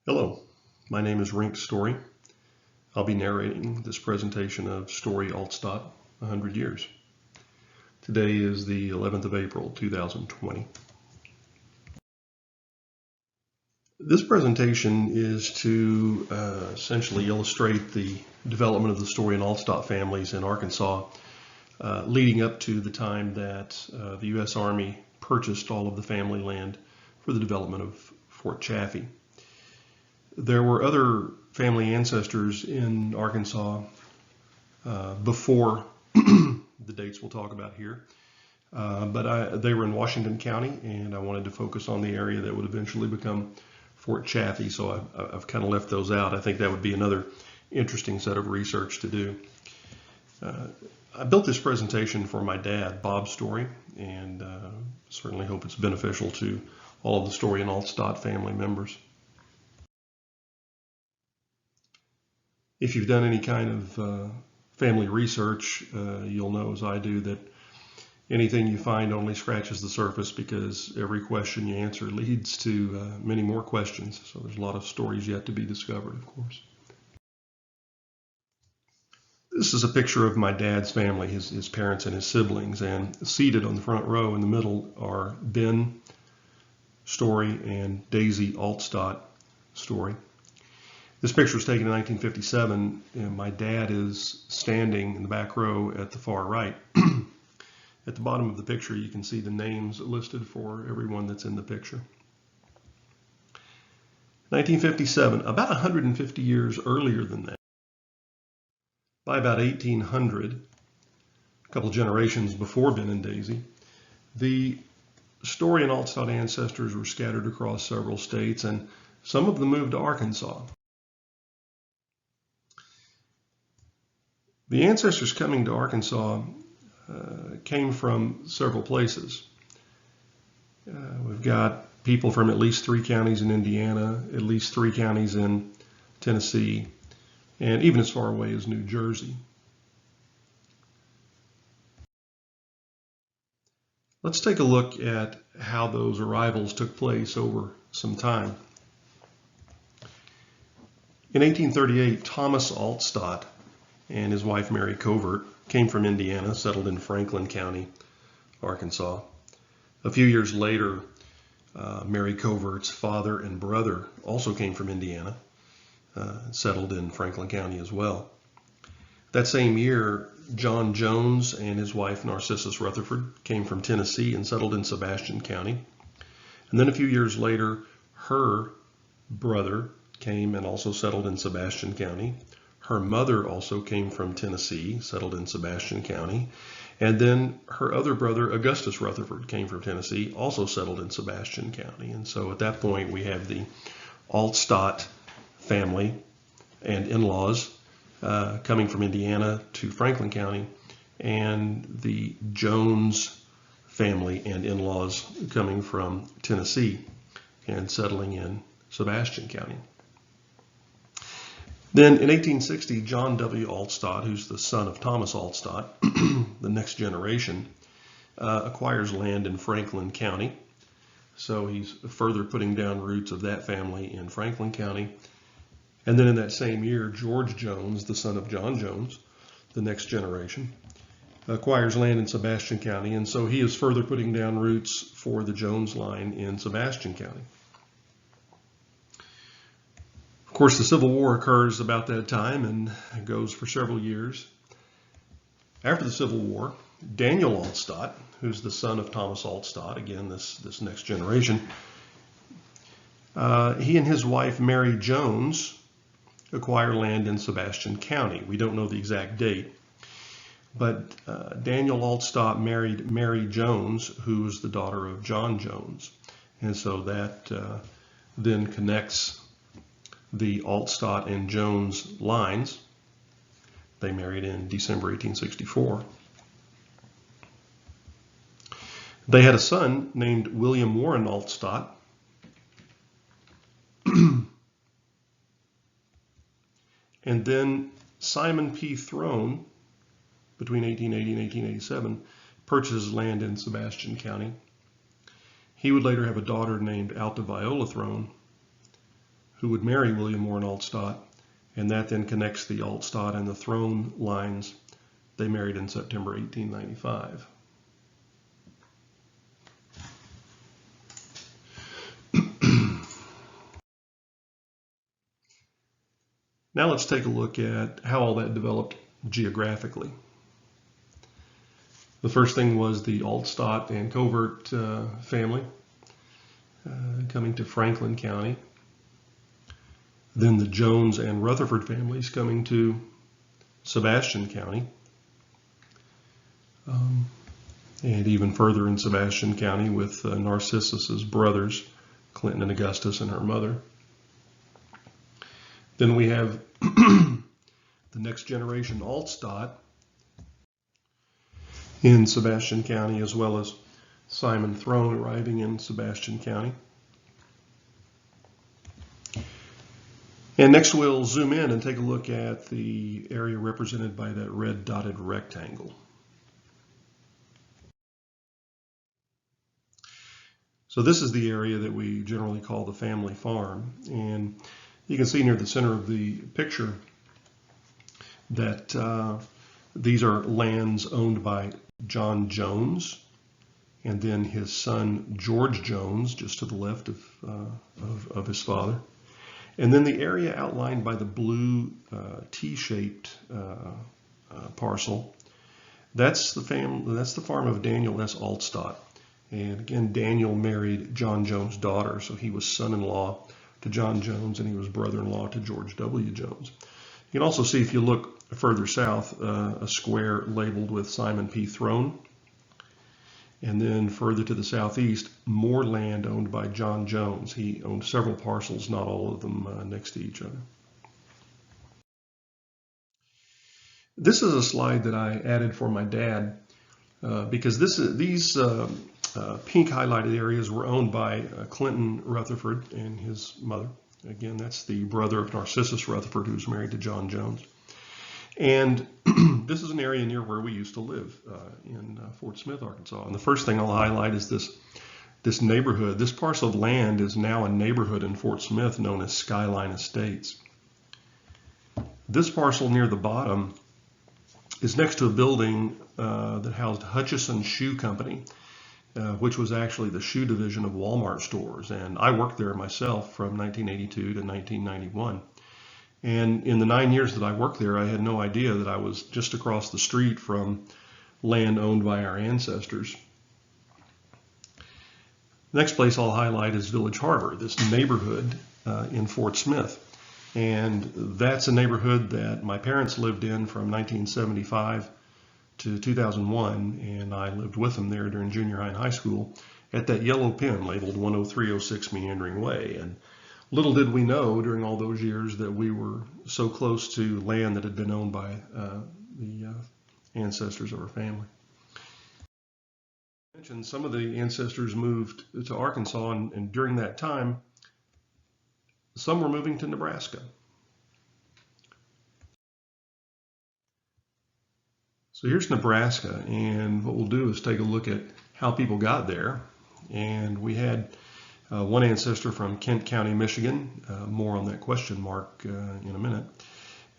Hello, my name is Rink Storey. I'll be narrating this presentation of Storey Altstatt, 100 Years. Today is the 11th of April, 2020. This presentation is to essentially illustrate the development of the Storey and Altstatt families in Arkansas, leading up to the time that the U.S. Army purchased all of the family land for the development of Fort Chaffee. There were other family ancestors in Arkansas before the dates we'll talk about here, but they were in Washington County, and I wanted to focus on the area that would eventually become Fort Chaffee, so I've kind of left those out. I think that would be another interesting set of research to do. I built this presentation for my dad, Bob Storey, and certainly hope it's beneficial to all of the Storey and Altstatt family members. If you've done any kind of family research, you'll know, as I do, that anything you find only scratches the surface, because every question you answer leads to many more questions. So there's a lot of stories yet to be discovered, of course. This is a picture of my dad's family, his parents and his siblings, and seated on the front row in the middle are Ben Storey and Daisy Altstatt Storey. This picture was taken in 1957, and my dad is standing in the back row at the far right. At the bottom of the picture, you can see the names listed for everyone that's in the picture. 1957, about 150 years earlier than that. By about 1800, a couple generations before Ben and Daisy, the Storey and Altstatt ancestors were scattered across several states, and some of them moved to Arkansas. The ancestors coming to Arkansas came from several places. We've got people from at least 3 counties in Indiana, at least 3 counties in Tennessee, and even as far away as New Jersey. Let's take a look at how those arrivals took place over some time. In 1838, Thomas Altstatt and his wife Mary Covert came from Indiana, settled in Franklin County, Arkansas. A few years later, Mary Covert's father and brother also came from Indiana, settled in Franklin County as well. That same year, John Jones and his wife Narcissus Rutherford came from Tennessee and settled in Sebastian County. And then a few years later, her brother came and also settled in Sebastian County. Her mother also came from Tennessee, settled in Sebastian County. And then her other brother, Augustus Rutherford, came from Tennessee, also settled in Sebastian County. And so at that point, we have the Altstatt family and in-laws coming from Indiana to Franklin County, and the Jones family and in-laws coming from Tennessee and settling in Sebastian County. Then in 1860, John W. Altstatt, who's the son of Thomas Altstatt, the next generation, acquires land in Franklin County. So he's further putting down roots of that family in Franklin County. And then in that same year, George Jones, the son of John Jones, the next generation, acquires land in Sebastian County. And so he is further putting down roots for the Jones line in Sebastian County. Of course, the Civil War occurs about that time and goes for several years. After the Civil War, Daniel Altstatt, who's the son of Thomas Altstatt, again, this next generation, he and his wife, Mary Jones, acquire land in Sebastian County. We don't know the exact date, but Daniel Altstatt married Mary Jones, who was the daughter of John Jones. And so that then connects the Altstatt and Jones lines. They married in December 1864. They had a son named William Warren Altstatt. And then Simon P. Throne, between 1880 and 1887, purchases land in Sebastian County. He would later have a daughter named Alta Viola Throne, who would marry William Warren Altstatt, and that then connects the Altstatt and the throne lines. They married in September 1895. Now let's take a look at how all that developed geographically. The first thing was the Altstatt and Covert family coming to Franklin County. Then the Jones and Rutherford families coming to Sebastian County. And even further in Sebastian County with Narcissus's brothers, Clinton and Augustus, and her mother. Then we have the next generation Altstatt in Sebastian County, as well as Simon Throne arriving in Sebastian County. And next we'll zoom in and take a look at the area represented by that red dotted rectangle. So this is the area that we generally call the family farm. And you can see near the center of the picture that these are lands owned by John Jones and then his son George Jones, just to the left of his father. And then the area outlined by the blue T-shaped parcel, that's the farm of Daniel S. Altstatt. And again, Daniel married John Jones' daughter, so he was son-in-law to John Jones and he was brother-in-law to George W. Jones. You can also see, if you look further south, a square labeled with Simon P. Throne. And then further to the southeast, more land owned by John Jones. He owned several parcels, not all of them next to each other. This is a slide that I added for my dad because these pink highlighted areas were owned by Clinton Rutherford and his mother. Again, that's the brother of Narcissus Rutherford, who's married to John Jones. And this is an area near where we used to live in Fort Smith, Arkansas. And the first thing I'll highlight is this neighborhood. This parcel of land is now a neighborhood in Fort Smith known as Skyline Estates. This parcel near the bottom is next to a building that housed Hutchison Shoe Company, which was actually the shoe division of Walmart stores. And I worked there myself from 1982 to 1991. And in the 9 years that I worked there, I had no idea that I was just across the street from land owned by our ancestors. The next place I'll highlight is Village Harbor, this neighborhood in Fort Smith. And that's a neighborhood that my parents lived in from 1975 to 2001, and I lived with them there during junior high and high school at that yellow pin labeled 10306 Meandering Way. And little did we know during all those years that we were so close to land that had been owned by the ancestors of our family. I mentioned some of the ancestors moved to Arkansas, and during that time, some were moving to Nebraska. So here's Nebraska, and what we'll do is take a look at how people got there. And we had one ancestor from Kent County, Michigan, more on that question mark in a minute.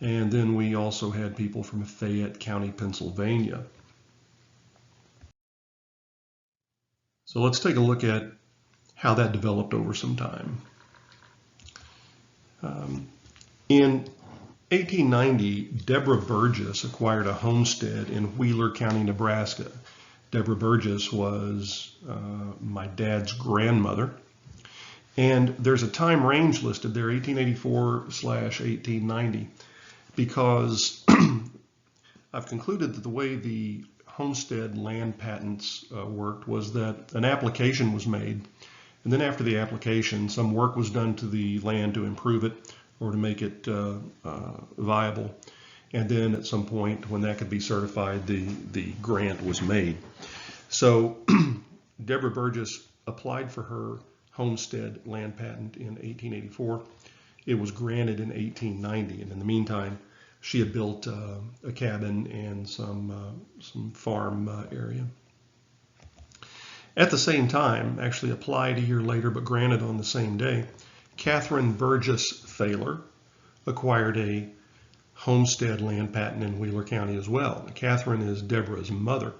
And then we also had people from Fayette County, Pennsylvania. So let's take a look at how that developed over some time. In 1890, Deborah Burgess acquired a homestead in Wheeler County, Nebraska. Deborah Burgess was my dad's grandmother. And there's a time range listed there, 1884/1890, because I've concluded that the way the homestead land patents worked was that an application was made, and then after the application, some work was done to the land to improve it or to make it viable. And then at some point when that could be certified, the grant was made. So Deborah Burgess applied for her homestead land patent in 1884. It was granted in 1890, and in the meantime, she had built a cabin and some farm area. At the same time, actually applied a year later, but granted on the same day, Catherine Burgess Thaler acquired a homestead land patent in Wheeler County as well. Catherine is Deborah's mother.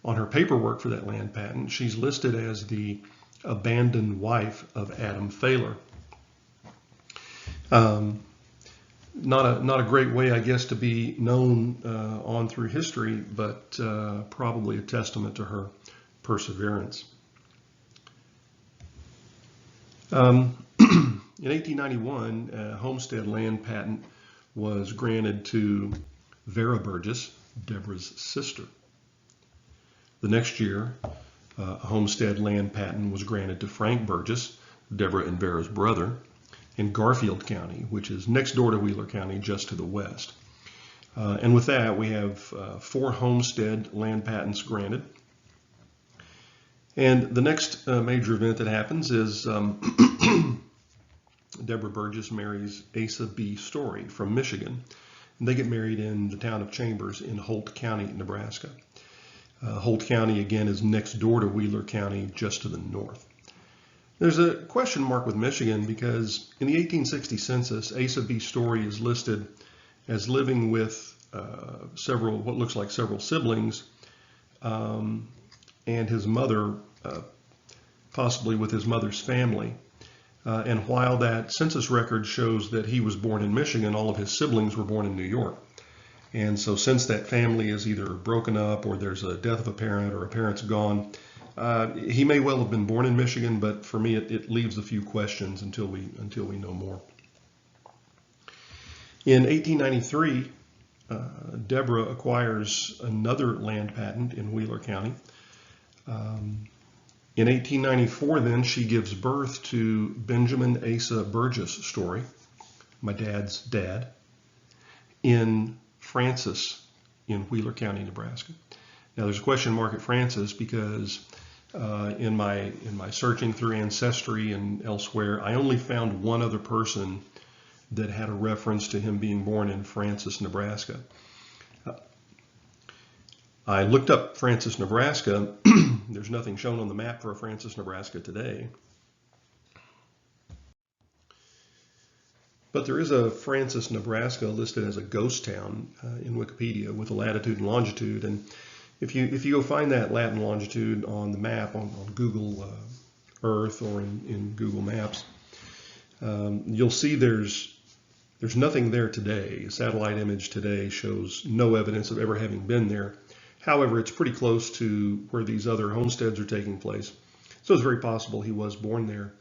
On her paperwork for that land patent, she's listed as the abandoned wife of Adam Thaler. Not a great way, I guess, to be known on through history, but probably a testament to her perseverance. In 1891, a homestead land patent was granted to Vera Burgess, Deborah's sister. The next year, a homestead land patent was granted to Frank Burgess, Deborah and Vera's brother, in Garfield County, which is next door to Wheeler County, just to the west. And with that, we have 4 homestead land patents granted. And the next major event that happens is Deborah Burgess marries Asa B. Storey from Michigan. And they get married in the town of Chambers in Holt County, Nebraska. Holt County, again, is next door to Wheeler County, just to the north. There's a question mark with Michigan because in the 1860 census, Asa B. Storey is listed as living with what looks like several siblings, and his mother, possibly with his mother's family. And while that census record shows that he was born in Michigan, all of his siblings were born in New York. And so since that family is either broken up or there's a death of a parent or a parent's gone, he may well have been born in Michigan, but for me it leaves a few questions until we know more. In 1893, Deborah acquires another land patent in Wheeler County. In 1894, then, she gives birth to Benjamin Asa Burgess Storey, my dad's dad, in Francis in Wheeler County, Nebraska. Now, there's a question mark at Francis because in my searching through Ancestry and elsewhere, I only found one other person that had a reference to him being born in Francis, Nebraska. I looked up Francis, Nebraska. There's nothing shown on the map for Francis, Nebraska today. But there is a Francis, Nebraska listed as a ghost town in Wikipedia with a latitude and longitude. And if you go find that lat and longitude on the map on Google Earth or in Google Maps, you'll see there's nothing there today. A satellite image today shows no evidence of ever having been there. However, it's pretty close to where these other homesteads are taking place. So it's very possible he was born there.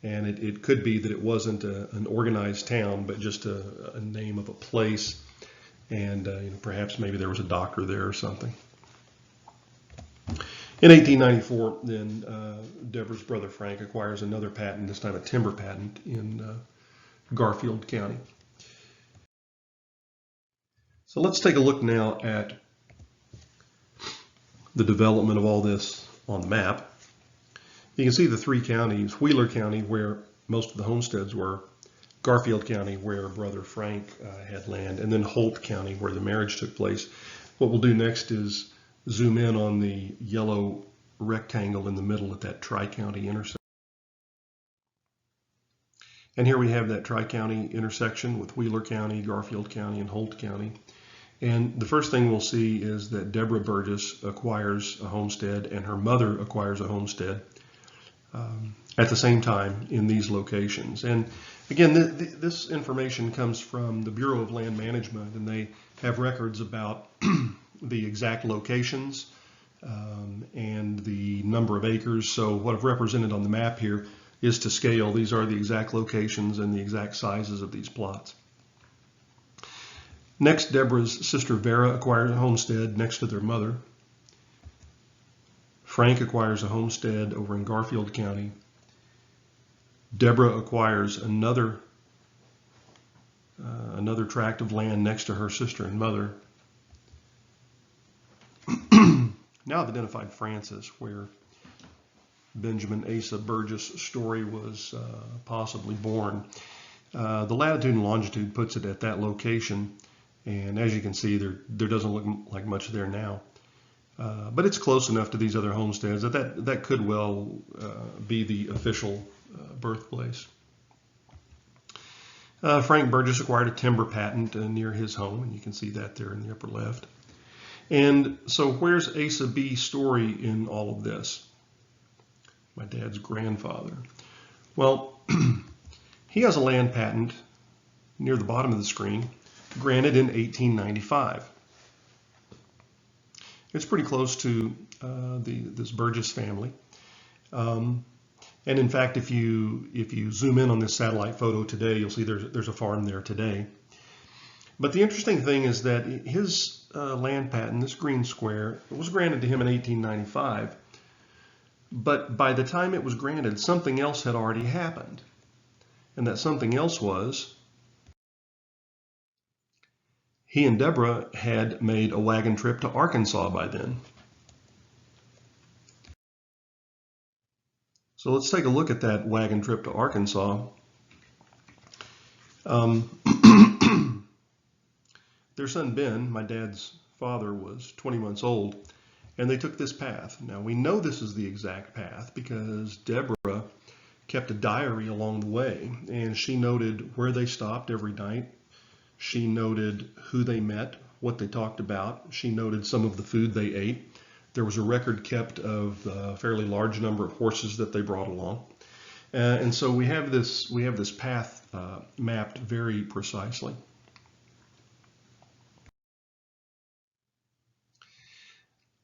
And it could be that it wasn't an organized town, but just a name of a place. And perhaps maybe there was a doctor there or something. In 1894, then Deborah's brother Frank acquires another patent, this time a timber patent in Garfield County. So let's take a look now at the development of all this on the map. You can see the 3 counties: Wheeler County, where most of the homesteads were, Garfield County, where brother Frank had land, and then Holt County, where the marriage took place. What we'll do next is zoom in on the yellow rectangle in the middle at that tri-county intersection. And here we have that tri-county intersection with Wheeler County, Garfield County, and Holt County. And the first thing we'll see is that Deborah Burgess acquires a homestead and her mother acquires a homestead at the same time in these locations. And again, this information comes from the Bureau of Land Management, and they have records about the exact locations and the number of acres. So what I've represented on the map here is to scale. These are the exact locations and the exact sizes of these plots. Next, Deborah's sister Vera acquires a homestead next to their mother. Frank acquires a homestead over in Garfield County. Deborah acquires another tract of land next to her sister and mother. Now I've identified Francis, where Benjamin Asa Burgess Storey was possibly born. The latitude and longitude puts it at that location, and as you can see, there doesn't look like much there now. But it's close enough to these other homesteads that could well be the official birthplace. Frank Burgess acquired a timber patent near his home, and you can see that there in the upper left. And so where's Asa B. Storey in all of this? My dad's grandfather. Well, he has a land patent near the bottom of the screen, granted in 1895. It's pretty close to this Burgess family. And in fact, if you zoom in on this satellite photo today, you'll see there's a farm there today. But the interesting thing is that his land patent, this green square, was granted to him in 1895. But by the time it was granted, something else had already happened. And that something else was he and Deborah had made a wagon trip to Arkansas by then. So let's take a look at that wagon trip to Arkansas. Their son Ben, my dad's father, was 20 months old, and they took this path. Now we know this is the exact path because Deborah kept a diary along the way, and she noted where they stopped every night. She noted who they met, what they talked about. She noted some of the food they ate. There was a record kept of a fairly large number of horses that they brought along. And so we have this path mapped very precisely.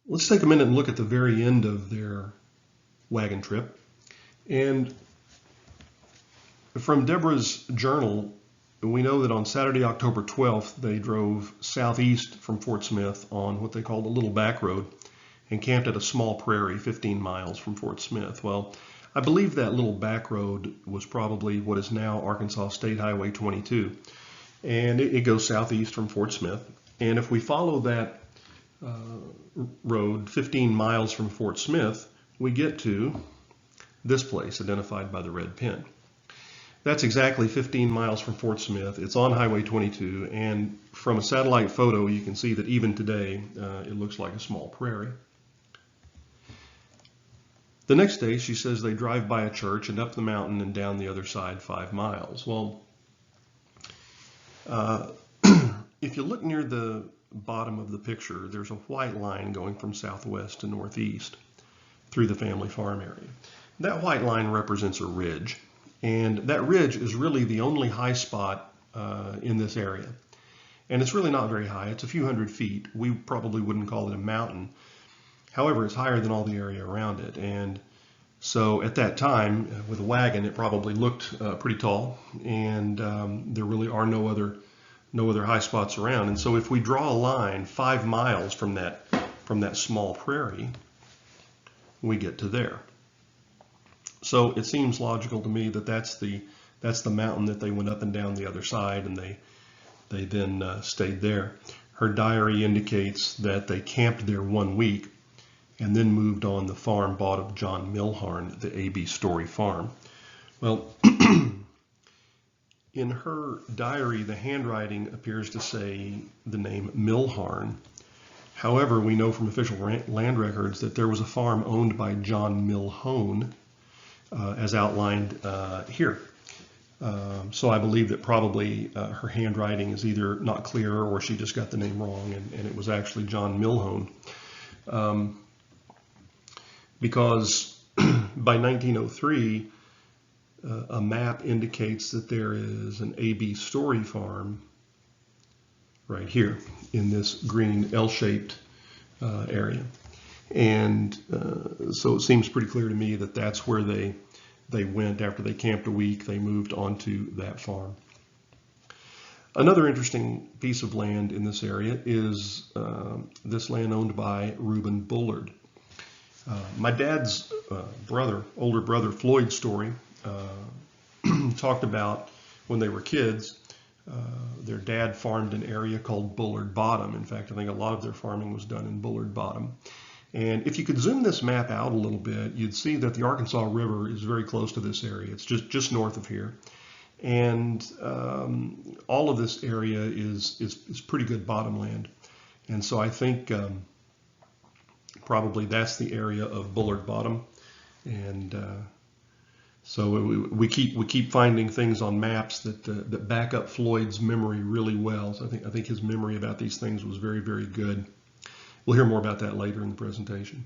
Let's take a minute and look at the very end of their wagon trip. And from Deborah's journal, we know that on Saturday, October 12th, they drove southeast from Fort Smith on what they called a little back road and camped at a small prairie 15 miles from Fort Smith. Well, I believe that little back road was probably what is now Arkansas State Highway 22. And it goes southeast from Fort Smith. And if we follow that road 15 miles from Fort Smith, we get to this place identified by the red pin. That's exactly 15 miles from Fort Smith. It's on Highway 22, and from a satellite photo you can see that even today it looks like a small prairie. The next day she says they drive by a church and up the mountain and down the other side 5 miles. Well, if you look near the bottom of the picture, there's a white line going from southwest to northeast through the family farm area. That white line represents a ridge, and that ridge is really the only high spot in this area. And it's really not very high. It's a few hundred feet. We probably wouldn't call it a mountain. However, it's higher than all the area around it. And so at that time, with a wagon, it probably looked pretty tall, and there really are no other high spots around. And so if we draw a line 5 miles from that small prairie, we get to there. So it seems logical to me that that's the mountain that they went up and down the other side, and they then stayed there. Her diary indicates that they camped there 1 week and then moved on the farm bought of John Milharn, the A.B. Storey Farm. Well, in her diary, the handwriting appears to say the name Milharn. However, we know from official land records that there was a farm owned by John Milhone, as outlined here. So I believe that probably her handwriting is either not clear or she just got the name wrong, and it was actually John Milhone. Because by 1903, a map indicates that there is an A.B. Storey farm right here in this green L-shaped area. And so it seems pretty clear to me that that's where they went after they camped a week. They moved onto that farm. Another interesting piece of land in this area is this land owned by Reuben Bullard. My dad's older brother, Floyd Storey, talked about when they were kids, their dad farmed an area called Bullard Bottom. In fact, I think a lot of their farming was done in Bullard Bottom. And if you could zoom this map out a little bit, you'd see that the Arkansas River is very close to this area. It's just north of here. And all of this area is pretty good bottomland. And so I think probably that's the area of Bullard Bottom. And So we keep finding things on maps that back up Floyd's memory really well. So I think his memory about these things was very, very good. We'll hear more about that later in the presentation.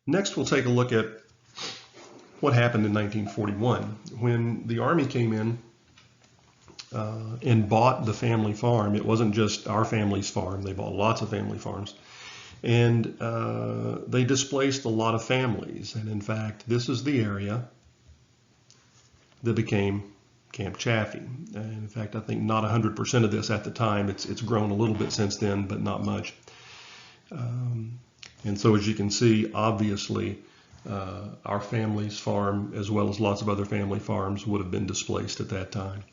Next, we'll take a look at what happened in 1941 when the Army came in and bought the family farm. It wasn't just our family's farm. They bought lots of family farms. And they displaced a lot of families. And in fact, this is the area that became Camp Chaffee. And in fact, I think not 100% of this at the time. It's grown a little bit since then, but not much. And so as you can see, obviously, our family's farm, as well as lots of other family farms, would have been displaced at that time.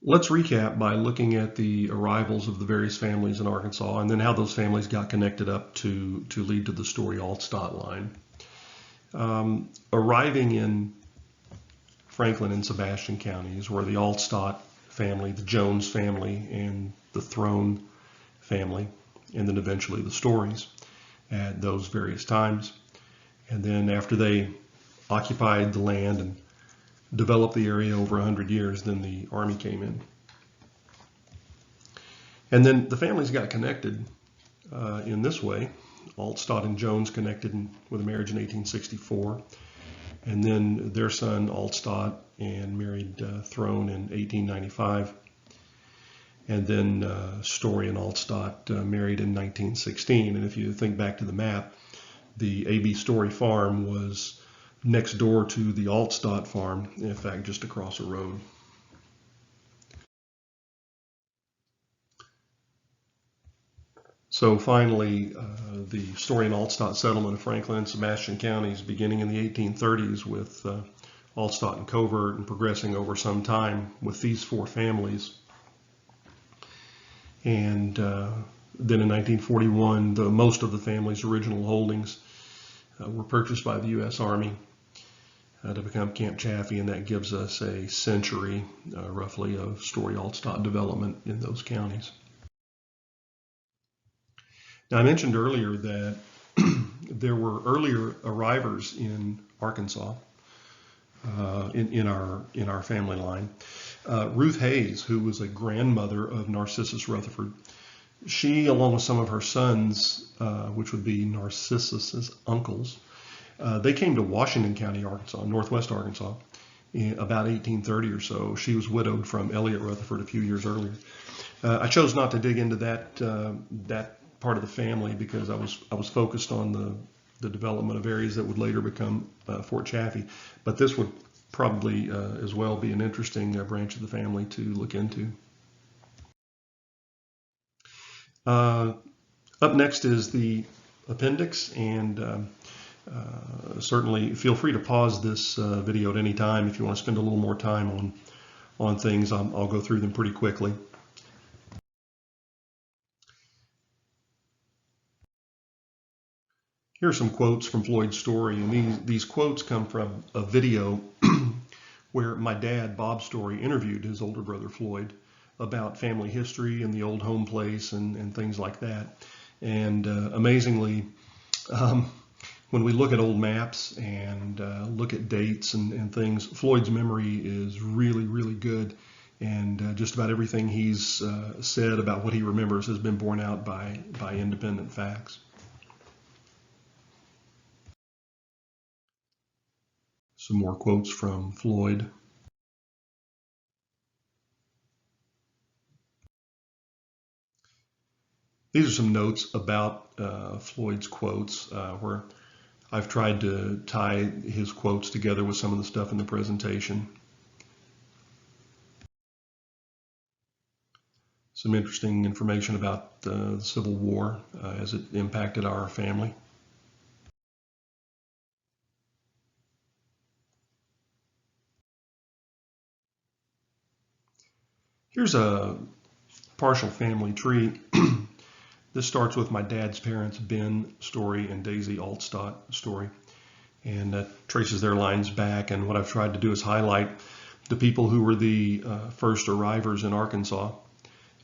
Let's recap by looking at the arrivals of the various families in Arkansas and then how those families got connected up to lead to the Storey Altstatt line. Arriving in Franklin and Sebastian counties were the Altstatt family, the Jones family, and the Throne family, and then eventually the Storeys at those various times. And then after they occupied the land and developed the area over 100 years, then the Army came in. And then the families got connected in this way. Altstatt and Jones connected with a marriage in 1864. And then their son Altstatt and married Throne in 1895. And then Storey and Altstatt married in 1916. And if you think back to the map, the A.B. Storey Farm was next door to the Altstatt farm, in fact, just across a road. So finally, the Storey and Altstatt settlement of Franklin and Sebastian counties beginning in the 1830s with Altstatt and Covert and progressing over some time with these four families. And then in 1941, most of the family's original holdings were purchased by the U.S. Army to become Camp Chaffee, and that gives us a century, roughly, of Storey Altstatt development in those counties. Now, I mentioned earlier that there were earlier arrivers in Arkansas in our family line. Ruth Hayes, who was a grandmother of Narcissus Rutherford, she, along with some of her sons, which would be Narcissus's uncles, they came to Washington County, Arkansas, northwest Arkansas, in about 1830 or so. She was widowed from Elliot Rutherford a few years earlier. I chose not to dig into that part of the family because I was focused on the development of areas that would later become Fort Chaffee. But this would probably as well be an interesting branch of the family to look into. Up next is the appendix, and certainly feel free to pause this video at any time if you want to spend a little more time on things. I'll go through them pretty quickly. Here are some quotes from Floyd's story, and these quotes come from a video where my dad, Bob Storey, interviewed his older brother Floyd about family history and the old home place and things like that. And amazingly, when we look at old maps and look at dates and things, Floyd's memory is really, really good. And just about everything he's said about what he remembers has been borne out by independent facts. Some more quotes from Floyd. These are some notes about Floyd's quotes where I've tried to tie his quotes together with some of the stuff in the presentation. Some interesting information about the Civil War as it impacted our family. Here's a partial family tree. This starts with my dad's parents, Ben Storey and Daisy Altstatt Storey, and that traces their lines back. And what I've tried to do is highlight the people who were the first arrivers in Arkansas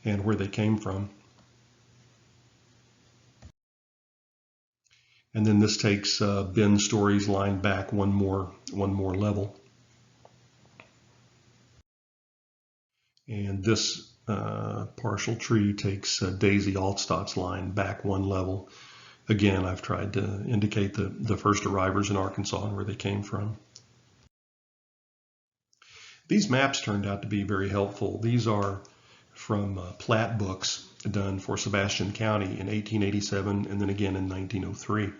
and where they came from. And then this takes Ben Storey's line back one more level. And this partial tree takes Daisy Altstatt's line back one level. Again, I've tried to indicate the first arrivers in Arkansas and where they came from. These maps turned out to be very helpful. These are from plat books done for Sebastian County in 1887 and then again in 1903.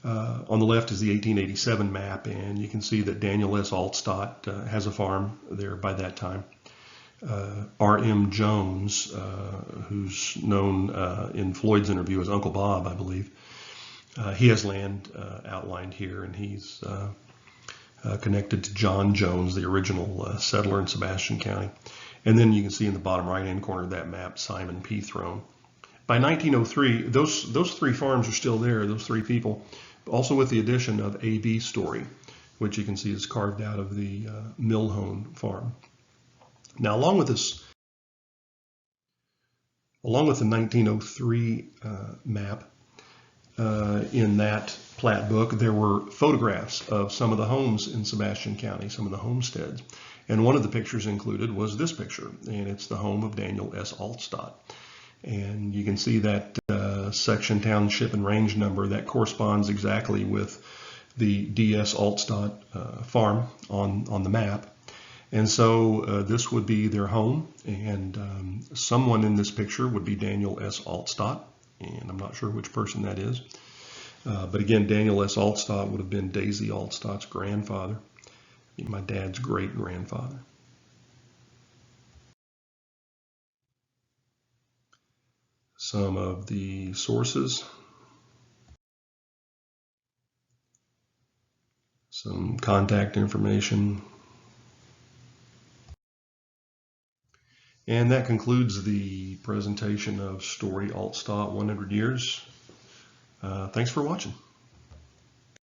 On the left is the 1887 map, and you can see that Daniel S. Altstatt has a farm there by that time. R.M. Jones, who's known in Floyd's interview as Uncle Bob, I believe, he has land outlined here, and he's connected to John Jones, the original settler in Sebastian County. And then you can see in the bottom right-hand corner of that map, Simon P. Throne. By 1903, those three farms are still there, those three people, also with the addition of A.B. Storey, which you can see is carved out of the Millhone farm. Now, along with the 1903 map, in that plat book, there were photographs of some of the homes in Sebastian County, some of the homesteads. And one of the pictures included was this picture, and it's the home of Daniel S. Altstatt. And you can see that section, township, and range number that corresponds exactly with the D.S. Altstatt farm on the map. And so this would be their home, and someone in this picture would be Daniel S. Altstatt, and I'm not sure which person that is. But again, Daniel S. Altstatt would have been Daisy Altstatt's grandfather, my dad's great-grandfather. Some of the sources. Some contact information. And that concludes the presentation of Storey Altstatt 100 Years. Thanks for watching.